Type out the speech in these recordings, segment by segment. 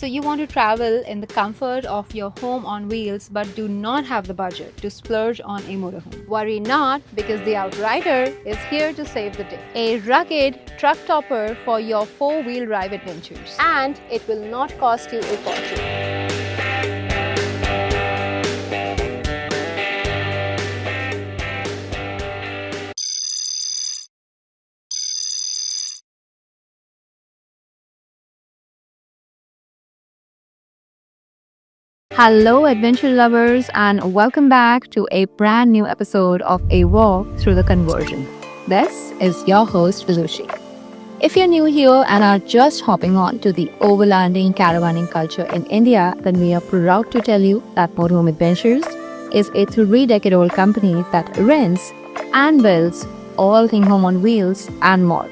So you want to travel in the comfort of your home on wheels but do not have the budget to splurge on a motorhome. Worry not, because the Outrider is here to save the day. A rugged truck topper for your four-wheel drive adventures. And it will not cost you a fortune. Hello, adventure lovers, and welcome back to a brand new episode of A Walk Through the Conversion. This is your host, Vidushi. If you're new here and are just hopping on to the overlanding caravanning culture in India, then we are proud to tell you that Motorhome Adventures is a 3-decade-old company that rents and builds all things home on wheels and more,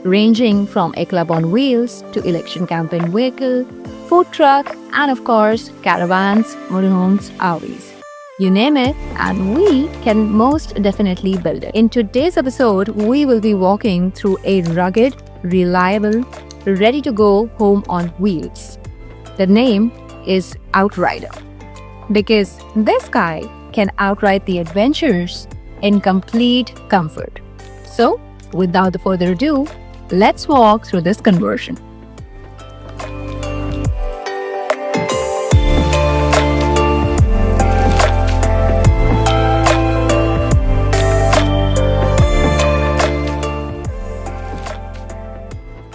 ranging from a club on wheels to election camping vehicle, food truck, and of course, caravans, motorhomes, RVs. You name it, and we can most definitely build it. In today's episode, we will be walking through a rugged, reliable, ready-to-go home on wheels. The name is Outrider, because this guy can outride the adventures in complete comfort. So, without further ado, let's walk through this conversion.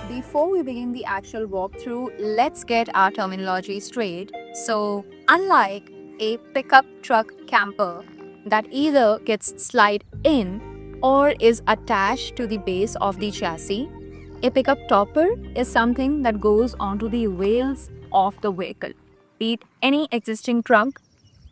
Before we begin the actual walkthrough, let's get our terminology straight. So, unlike a pickup truck camper that either gets slid in or is attached to the base of the chassis, a pickup topper is something that goes onto the wheels of the vehicle. Be it any existing trunk,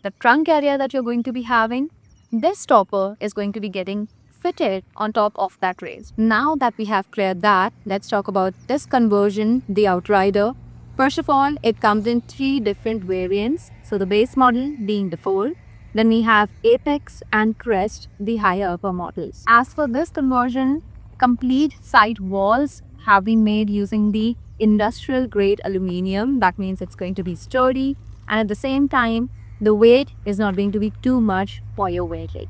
the trunk area that you're going to be having, this topper is going to be getting fitted on top of that race. Now that we have cleared that, let's talk about this conversion, the Outrider. First of all, it comes in 3 different variants. So the base model being the 4. Then we have Apex and Crest, the higher upper models. As for this conversion, complete side walls have been made using the industrial grade aluminum. That means it's going to be sturdy, and at the same time, the weight is not going to be too much for your vehicle.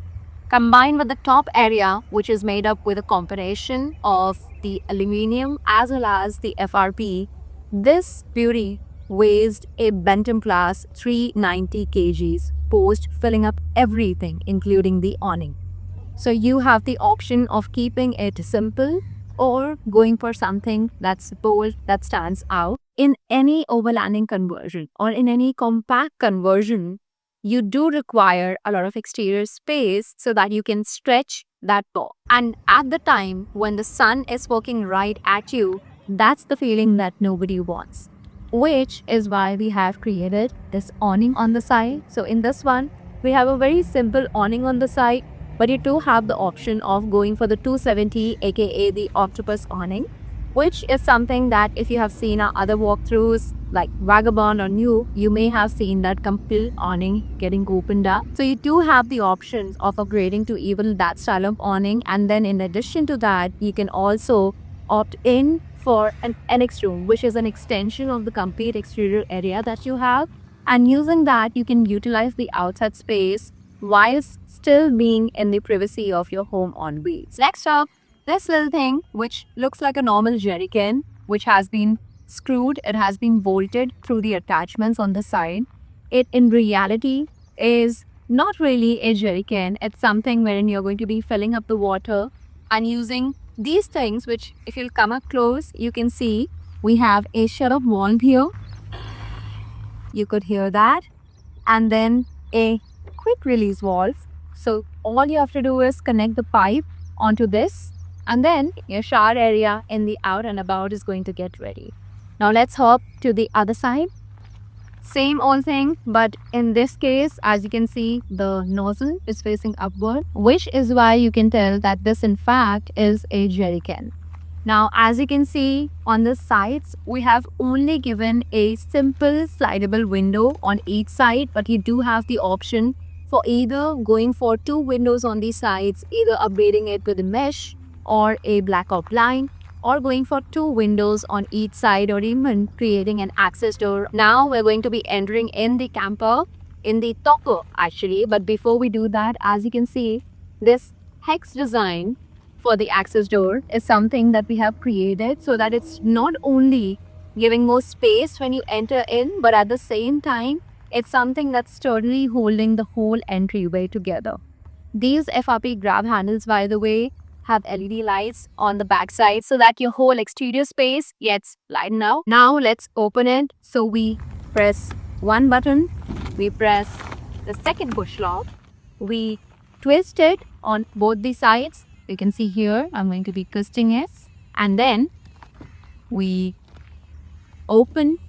Combined with the top area, which is made up with a combination of the aluminum as well as the FRP, this beauty weighs a Bentham class 390 kgs, post filling up everything including the awning. So you have the option of keeping it simple or going for something that's bold, that stands out. In any overlanding conversion or in any compact conversion, you do require a lot of exterior space so that you can stretch that bow. And at the time when the sun is poking right at you, that's the feeling that nobody wants. Which is why we have created this awning on the side. So in this one, we have a very simple awning on the side, but you do have the option of going for the 270, aka the Octopus Awning, which is something that if you have seen our other walkthroughs like Vagabond or New, you may have seen that complete awning getting opened up. So you do have the options of upgrading to even that style of awning, and then in addition to that, you can also opt in for an annex room, which is an extension of the complete exterior area that you have, and using that you can utilize the outside space whilst still being in the privacy of your home on wheels. Next up, this little thing which looks like a normal jerry can, which has been screwed, it has been bolted through the attachments on the side. It in reality is not really a jerry can. It's something wherein you're going to be filling up the water and using these things, which if you'll come up close, you can see we have a shut-off valve here. You could hear that. And then a quick release valve. So all you have to do is connect the pipe onto this, and then your shower area in the out and about is going to get ready. Now let's hop to the other side. Same old thing, but in this case, as you can see, the nozzle is facing upward, which is why you can tell that this in fact is a jerry can. Now, as you can see on the sides, we have only given a simple slidable window on each side, but you do have the option for either going for 2 windows on the sides, either upgrading it with a mesh or a blackout blind, or going for 2 windows on each side, or even creating an access door. Now we're going to be entering in the camper, in the topper actually. But before we do that, as you can see, this hex design for the access door is something that we have created so that it's not only giving more space when you enter in, but at the same time, it's something that's sturdily holding the whole entryway together. These FRP grab handles, by the way, have LED lights on the backside so that your whole exterior space gets lightened up. Now let's open it. So we press one button, we press the second push lock, we twist it on both the sides. You can see here, I'm going to be twisting it, and then we open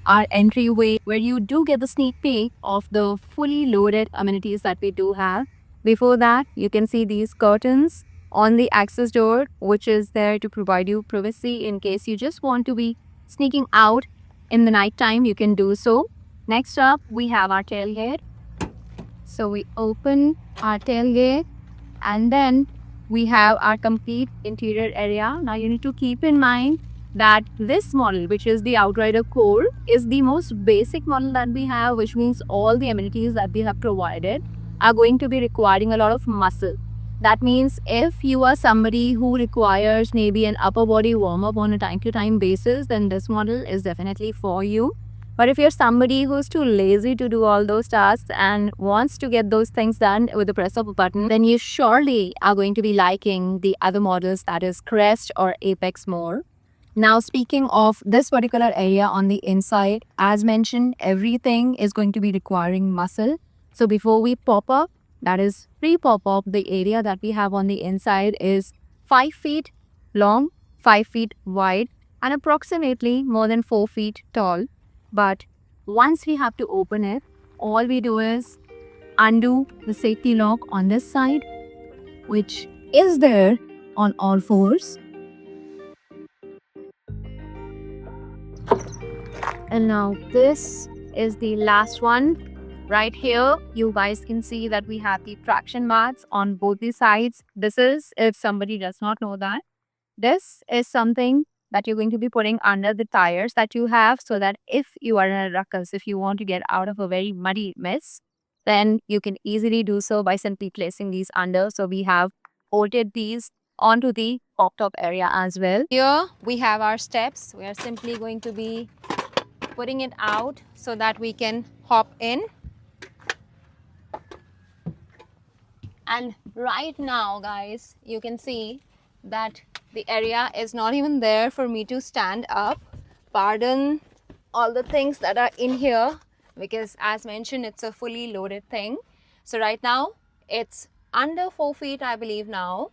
our entryway, where you do get the sneak peek of the fully loaded amenities that we do have. Before that, you can see these curtains on the access door, which is there to provide you privacy in case you just want to be sneaking out in the night time. You can do so. Next up, we have our tailgate. So we open our tailgate, and then we have our complete interior area. Now you need to keep in mind that this model, which is the Outrider Core, is the most basic model that we have, which means all the amenities that we have provided are going to be requiring a lot of muscle. That means if you are somebody who requires maybe an upper body warm-up on a time-to-time basis, then this model is definitely for you. But if you're somebody who's too lazy to do all those tasks and wants to get those things done with the press of a button, then you surely are going to be liking the other models, that is Crest or Apex more. Now, speaking of this particular area on the inside, as mentioned, everything is going to be requiring muscle. So before we pop up, that is pre-pop up, the area that we have on the inside is 5 feet long, 5 feet wide, and approximately more than 4 feet tall. But once we have to open it, all we do is undo the safety lock on this side, which is there on all fours. And now this is the last one. Right here, you guys can see that we have the traction mats on both the sides. This is, if somebody does not know that, this is something that you're going to be putting under the tires that you have, so that if you are in a ruckus, if you want to get out of a very muddy mess, then you can easily do so by simply placing these under. So we have bolted these onto the pop top area as well. Here we have our steps. We are simply going to be putting it out so that we can hop in. And right now, guys, you can see that the area is not even there for me to stand up. Pardon all the things that are in here, because as mentioned, it's a fully loaded thing. So right now it's under 4 feet, I believe now.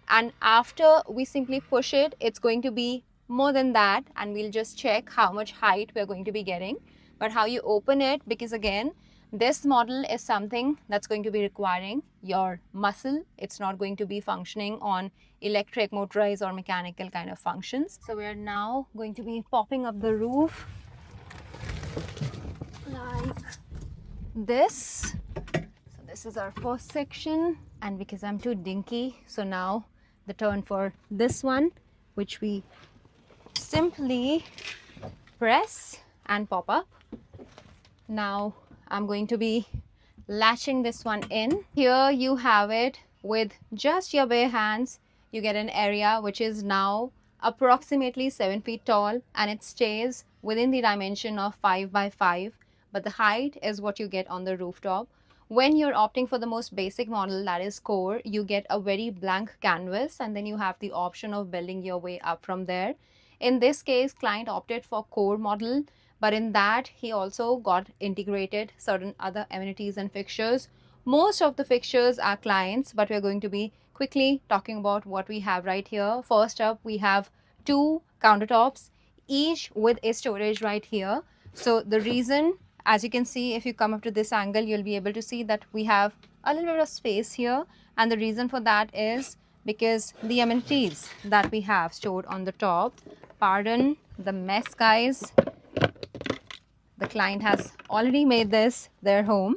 And after we simply push it, it's going to be more than that, and we'll just check how much height we're going to be getting. But how you open it, because again, this model is something that's going to be requiring your muscle. It's not going to be functioning on electric, motorized or mechanical kind of functions. So we are now going to be popping up the roof like this. So this is our first section, and because I'm too dinky, so now the turn for this one, which we simply press and pop up. Now I'm going to be latching this one in. Here you have it with just your bare hands. You get an area which is now approximately 7 feet tall, and it stays within the dimension of 5 by 5, but the height is what you get on the rooftop. When you're opting for the most basic model, that is core, you get a very blank canvas, and then you have the option of building your way up from there. In this case, client opted for core model, but in that he also got integrated certain other amenities and fixtures. Most of the fixtures are clients, but we're going to be quickly talking about what we have right here. First up, we have 2 countertops, each with a storage right here. So the reason, as you can see, if you come up to this angle, you'll be able to see that we have a little bit of space here, and the reason for that is because the amenities that we have stored on the top. Pardon the mess, guys. The client has already made this their home,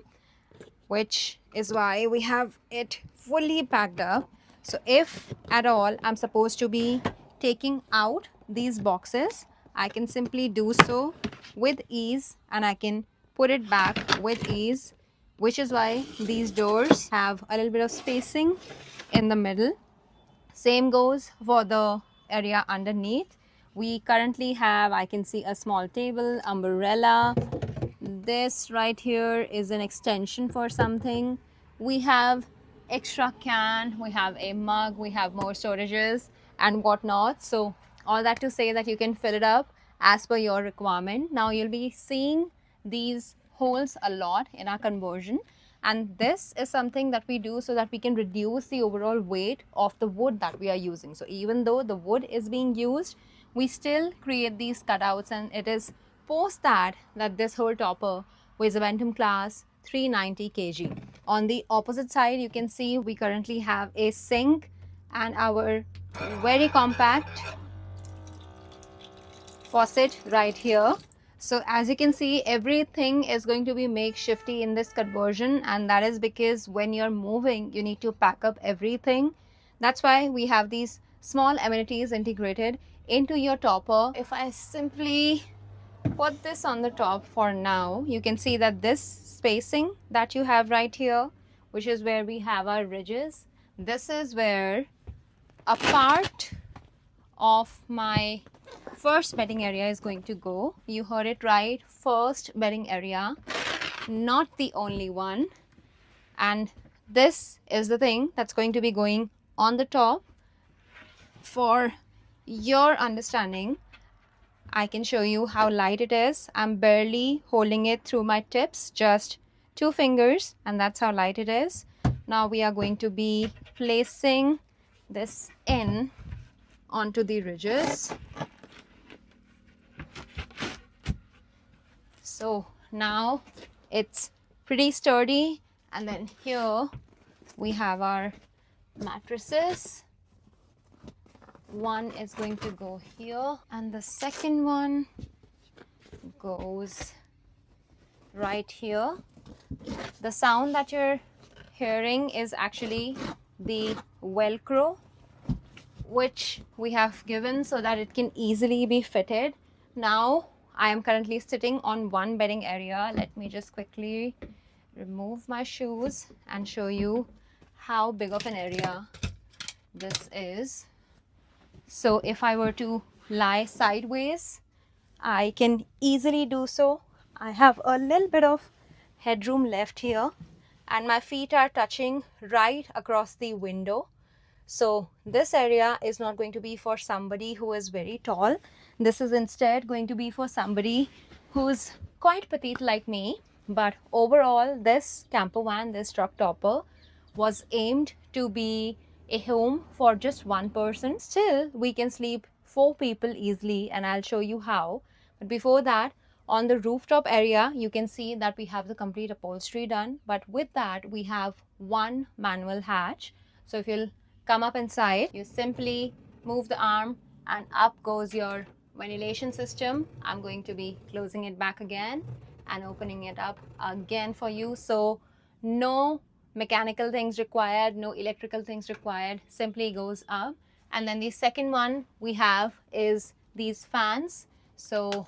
which is why we have it fully packed up. So if at all I'm supposed to be taking out these boxes, I can simply do so with ease and I can put it back with ease, which is why these doors have a little bit of spacing in the middle. Same goes for the area underneath. We currently have, I can see, a small table, umbrella. This right here is an extension for something. We have extra can, we have a mug, we have more storages and whatnot. So all that to say that you can fill it up as per your requirement. Now you'll be seeing these holes a lot in our conversion, and this is something that we do so that we can reduce the overall weight of the wood that we are using. So even though the wood is being used, we still create these cutouts, and it is post that this whole topper weighs a Bantam class 390 kg. On the opposite side, you can see we currently have a sink and our very compact faucet right here. So as you can see, everything is going to be makeshifty in this conversion, and that is because when you're moving, you need to pack up everything. That's why we have these small amenities integrated into your topper. If I simply put this on the top for now, you can see that this spacing that you have right here, which is where we have our ridges, this is where a part of my first bedding area is going to go. You heard it right, first bedding area, not the only one. And this is the thing that's going to be going on the top. For your understanding, I can show you how light it is. I'm barely holding it through my tips, just 2 fingers, and that's how light it is. Now we are going to be placing this in onto the ridges. So now it's pretty sturdy, and then here we have our mattresses. One is going to go here and the second one goes right here. The sound that you're hearing is actually the Velcro, which we have given so that it can easily be fitted. Now I am currently sitting on one bedding area. Let me just quickly remove my shoes and show you how big of an area this is. So if I were to lie sideways, I can easily do so. I have a little bit of headroom left here, and my feet are touching right across the window. So this area is not going to be for somebody who is very tall. This is instead going to be for somebody who's quite petite like me. But overall, this camper van, this truck topper, was aimed to be a home for just one person. Still, we can sleep 4 people easily, and I'll show you how. But before that, on the rooftop area, you can see that we have the complete upholstery done. But with that, we have one manual hatch. So if you'll come up inside, you simply move the arm and up goes your ventilation system. I'm going to be closing it back again and opening it up again for you. So no mechanical things required, no electrical things required, simply goes up. And then the second one we have is these fans. So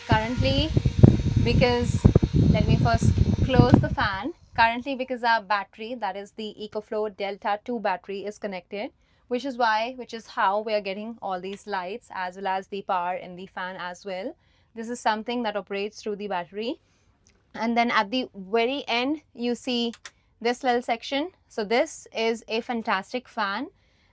currently, because let me first close the fan. Currently, because our battery, that is the EcoFlow Delta 2 battery, is connected, which is how we are getting all these lights as well as the power in the fan as well. This is something that operates through the battery. And then at the very end, you see this little section. So this is a fantastic fan.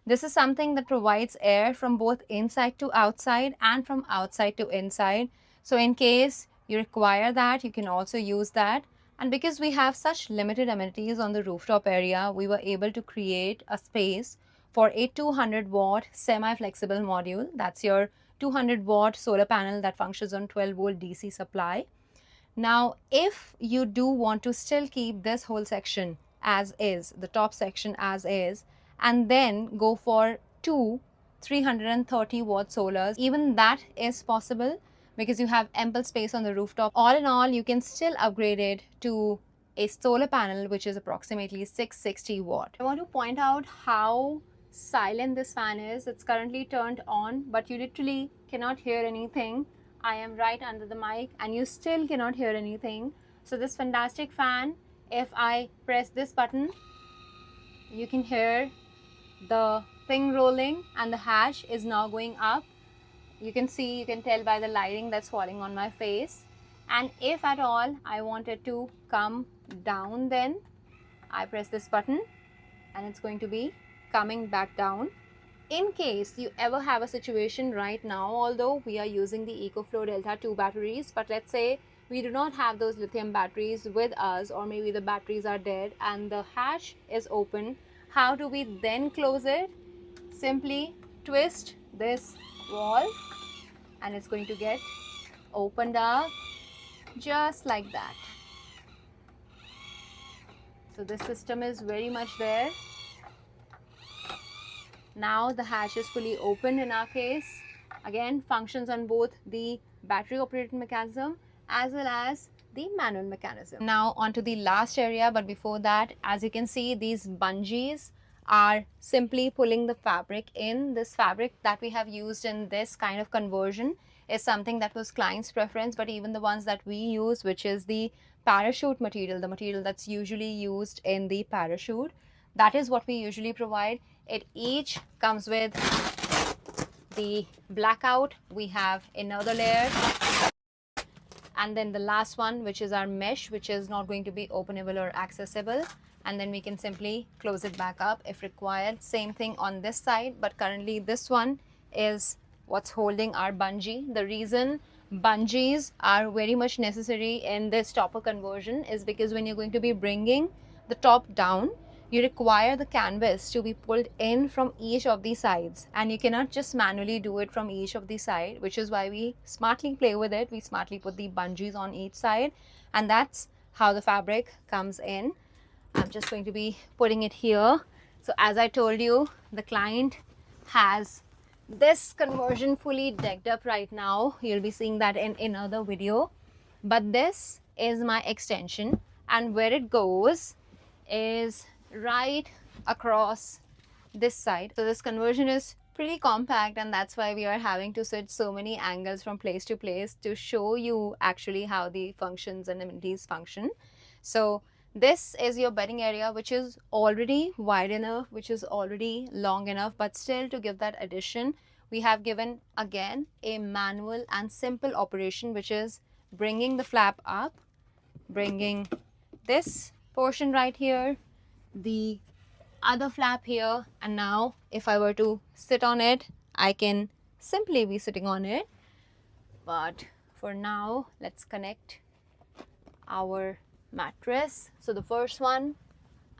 This is something that provides air from both inside to outside and from outside to inside. So in case you require that, you can also use that. And because we have such limited amenities on the rooftop area, we were able to create a space for a 200 watt semi-flexible module. That's your 200 watt solar panel that functions on 12 volt DC supply. Now, if you do want to still keep this whole section as is, the top section as is, and then go for 2 330 watt solars, even that is possible because you have ample space on the rooftop. All in all, you can still upgrade it to a solar panel which is approximately 660 watt. I want to point out how silent this fan is. It's currently turned on, but you literally cannot hear anything. I am right under the mic and you still cannot hear anything. So this fantastic fan, if I press this button, you can hear the thing rolling and the hatch is now going up. You can see, you can tell by the lighting that's falling on my face. And if at all I want it to come down, then I press this button and it's going to be coming back down. In case you ever have a situation right now, although we are using the EcoFlow Delta 2 batteries, but let's say we do not have those lithium batteries with us, or maybe the batteries are dead and the hatch is open, how do we then close it? Simply twist this valve and it's going to get opened up just like that. So this system is very much there. Now the hatch is fully open in our case. Again, functions on both the battery operated mechanism as well as the manual mechanism. Now onto the last area, but before that, as you can see, these bungees are simply pulling the fabric in. This fabric that we have used in this kind of conversion is something that was client's preference, but even the ones that we use, which is the parachute material, the material that's usually used in the parachute, that is what we usually provide. It each comes with the blackout. We have another layer, and then the last one, which is our mesh, which is not going to be openable or accessible, and then we can simply close it back up if required. Same thing on this side, but currently this one is what's holding our bungee. The reason bungees are very much necessary in this topper conversion is because when you're going to be bringing the top down, you require the canvas to be pulled in from each of the sides, and you cannot just manually do it from each of the side, which is why we smartly play with it. We smartly put the bungees on each side, and that's how the fabric comes in. I'm just going to be putting it here. So as I told you, the client has this conversion fully decked up right now. You'll be seeing that in another video, but this is my extension, and where it goes is right across this side. So this conversion is pretty compact, and that's why we are having to switch so many angles from place to place to show you actually how the functions and amenities function. So this is your bedding area, which is already wide enough, which is already long enough, but still to give that addition, we have given again a manual and simple operation, which is bringing the flap up, bringing this portion right here, the other flap here, and now if I were to sit on it, I can simply be sitting on it. But for now, let's connect our mattress. So the first one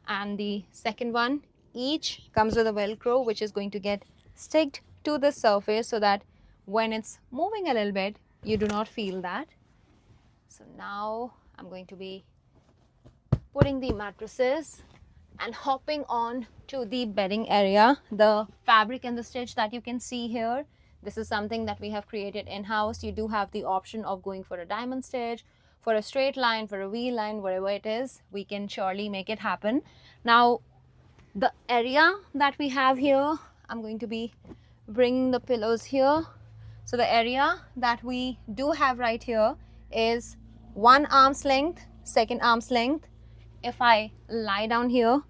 and the second one each comes with a velcro, which is going to get sticked to the surface so that when it's moving a little bit, you do not feel that. So now I'm going to be putting the mattresses and hopping on to the bedding area. The fabric and the stitch that you can see here, this is something that we have created in-house. You do have the option of going for a diamond stitch, for a straight line, for a V line, whatever it is, we can surely make it happen. Now the area that we have here, I'm going to be bringing the pillows here. So the area that we do have right here is 1 arm's length, 2nd arm's length. If I lie down here,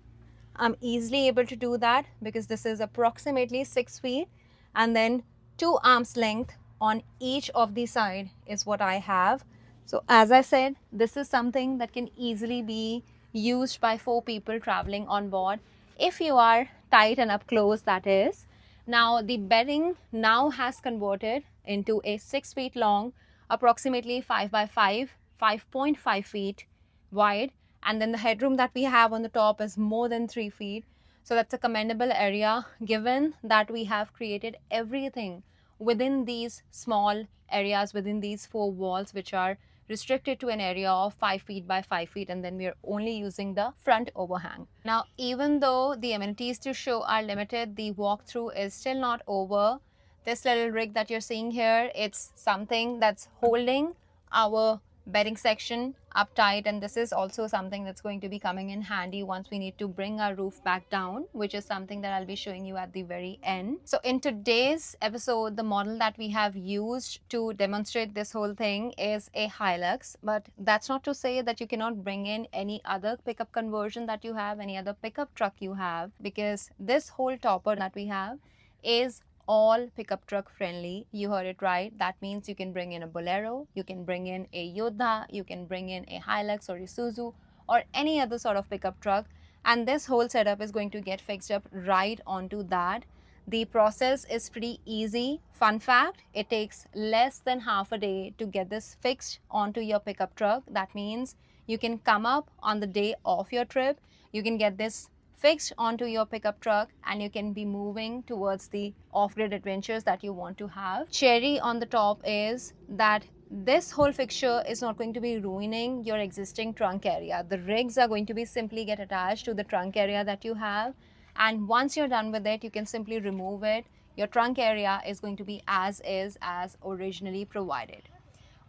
I'm easily able to do that because this is approximately 6 feet, and then 2 arms length on each of the side is what I have. So as I said, this is something that can easily be used by 4 people traveling on board, if you are tight and up close, that is. Now the bedding now has converted into a 6 feet long, approximately 5 by 5, 5.5 feet wide, and then the headroom that we have on the top is more than 3 feet. So that's a commendable area, given that we have created everything within these small areas, within these 4 walls, which are restricted to an area of 5 feet by 5 feet, and then we are only using the front overhang. Now, even though the amenities to show are limited, the walkthrough is still not over. This little rig that you're seeing here, it's something that's holding our bedding section up tight, and this is also something that's going to be coming in handy once we need to bring our roof back down, which is something that I'll be showing you at the very end. So in today's episode, the model that we have used to demonstrate this whole thing is a Hilux, but that's not to say that you cannot bring in any other pickup conversion that you have, any other pickup truck you have, because this whole topper that we have is all pickup truck friendly. You heard it right. That means you can bring in a Bolero, you can bring in a Yodha, you can bring in a Hilux or Isuzu or any other sort of pickup truck, and this whole setup is going to get fixed up right onto that. The process is pretty easy. Fun fact, it takes less than half a day to get this fixed onto your pickup truck. That means you can come up on the day of your trip, you can get this fixed onto your pickup truck, and you can be moving towards the off-grid adventures that you want to have. Cherry on the top is that this whole fixture is not going to be ruining your existing trunk area. The rigs are going to be simply get attached to the trunk area that you have, and once you're done with it, you can simply remove it. Your trunk area is going to be as is, as originally provided,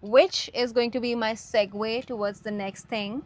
which is going to be my segue towards the next thing.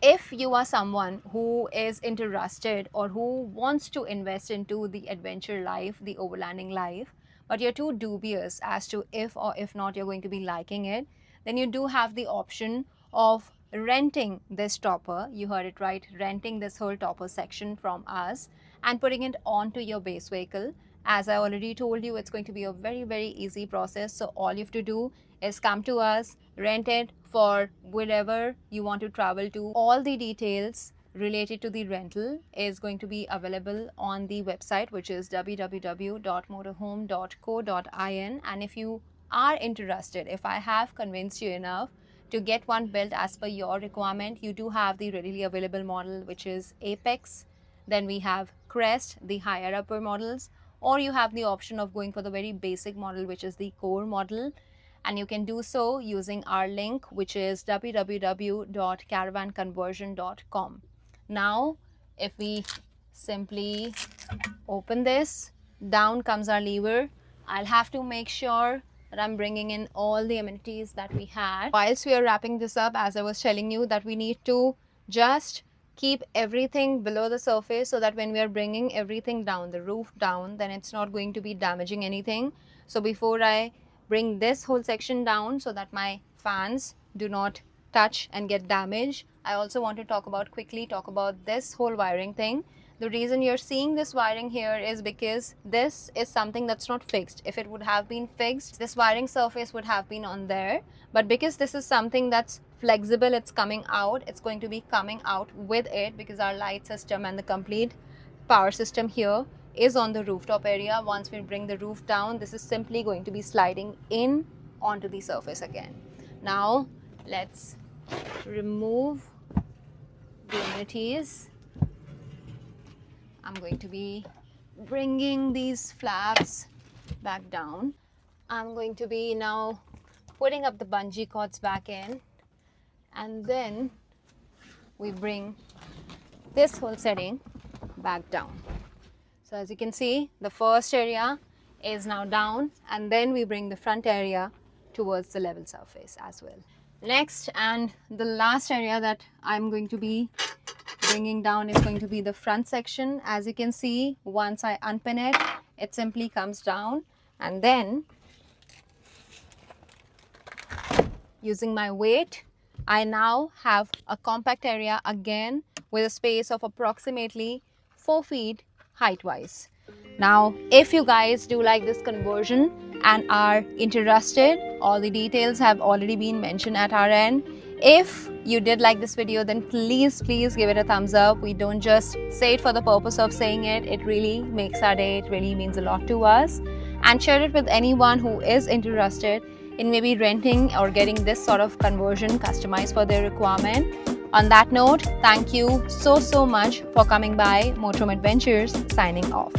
If you are someone who is interested or who wants to invest into the adventure life, the overlanding life, but you're too dubious as to if or if not you're going to be liking it, then you do have the option of renting this topper. You heard it right, renting this whole topper section from us and putting it onto your base vehicle. As I already told you, it's going to be a very easy process. So all you have to do is come to us, rent it for wherever you want to travel to. All the details related to the rental is going to be available on the website, which is www.motorhome.co.in. and if you are interested, if I have convinced you enough to get one built as per your requirement, you do have the readily available model, which is Apex. Then we have Crest, the higher upper models, or you have the option of going for the very basic model, which is the core model, and you can do so using our link, which is www.caravanconversion.com. Now if we simply open this, down comes our lever. I'll have to make sure that I'm bringing in all the amenities that we had. Whilst we are wrapping this up, as I was telling you, that we need to just keep everything below the surface so that when we are bringing everything down, the roof down, then it's not going to be damaging anything. So before I bring this whole section down so that my fans do not touch and get damaged, I also want to quickly talk about this whole wiring thing. The reason you're seeing this wiring here is because this is something that's not fixed. If it would have been fixed, this wiring surface would have been on there, but because this is something that's flexible, it's coming out, it's going to be coming out with it, because our light system and the complete power system here is on the rooftop area. Once we bring the roof down, this is simply going to be sliding in onto the surface again. Now let's remove the amenities. I'm going to be bringing these flaps back down. I'm going to be now putting up the bungee cords back in, and then we bring this whole setting back down. So as you can see, the first area is now down, and then we bring the front area towards the level surface as well. Next, and the last area that I'm going to be bringing down is going to be the front section. As you can see, once I unpin it, it simply comes down, and then using my weight, I now have a compact area again with a space of approximately 4 feet height wise. Now if you guys do like this conversion and are interested, all the details have already been mentioned at our end. If you did like this video, then please give it a thumbs up. We don't just say it for the purpose of saying it. It really makes our day. It really means a lot to us. And share it with anyone who is interested in maybe renting or getting this sort of conversion customized for their requirement. On that note, thank you so much for coming by. Motorhome Adventures signing off.